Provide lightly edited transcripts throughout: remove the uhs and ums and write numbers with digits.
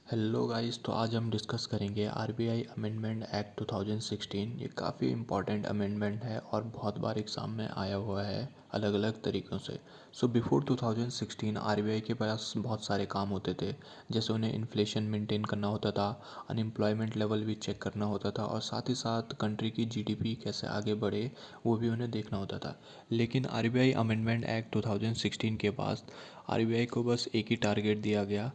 Hello guys, तो आज हम डिस्कस करेंगे आरबीआई अमेंडमेंट एक्ट 2016। ये काफ़ी इम्पॉर्टेंट अमेंडमेंट है और बहुत बार एग्ज़ाम में आया हुआ है अलग अलग तरीक़ों से। सो बिफोर 2016 आरबीआई के पास बहुत सारे काम होते थे, जैसे उन्हें इन्फ्लेशन मेंटेन करना होता था, अनएम्प्लॉयमेंट लेवल भी चेक करना होता था और साथ ही साथ कंट्री की जीडीपी कैसे आगे बढ़े वो भी उन्हें देखना होता था। लेकिन आरबीआई अमेंडमेंट एक्ट 2016 के बाद आरबीआई को बस एक ही टारगेट दिया गया,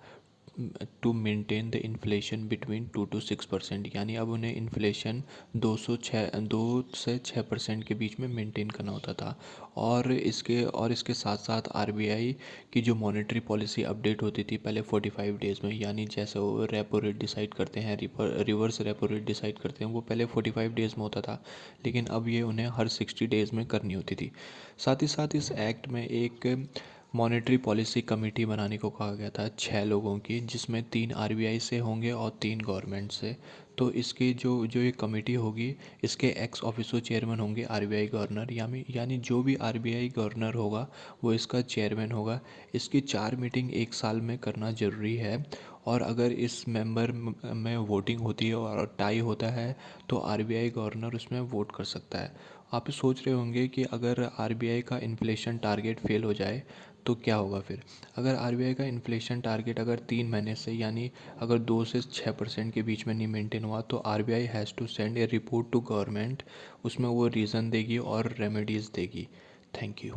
to maintain the inflation between 2 to 6%। यानी अब उन्हें इन्फ्लेशन 2 से 6% के बीच में मेंटेन करना होता था। और इसके साथ साथ आरबीआई की जो मॉनेटरी पॉलिसी अपडेट होती थी पहले 45 डेज़ में, यानी जैसे वो रेपो रेट डिसाइड करते हैं, रिवर्स रेपो रेट डिसाइड करते हैं, वो पहले 45 डेज़ में होता था, लेकिन अब ये उन्हें हर 60 डेज़ में करनी होती थी। साथ ही साथ इस एक्ट में एक मॉनेटरी पॉलिसी कमेटी बनाने को कहा गया था 6 लोगों की, जिसमें 3 आरबीआई से होंगे और 3 गवर्नमेंट से। तो इसकी जो जो ये कमेटी होगी, इसके एक्स ऑफिसो चेयरमैन होंगे आरबीआई गवर्नर, यानी जो भी आरबीआई गवर्नर होगा वो इसका चेयरमैन होगा। इसकी 4 मीटिंग एक साल में करना ज़रूरी है, और अगर इस मेंबर में वोटिंग होती है और टाई होता है तो आरबीआई गवर्नर उसमें वोट कर सकता है। आप सोच रहे होंगे कि अगर आरबीआई का इन्फ्लेशन टारगेट फेल हो जाए तो क्या होगा फिर। अगर आरबीआई का इन्फ्लेशन टारगेट अगर 3 महीने से, यानी अगर 2 से 6% के बीच में नहीं मेंटेन हुआ, तो RBI has to send a report to government. उसमें वो रीज़न देगी और रेमेडीज़ देगी। Thank you.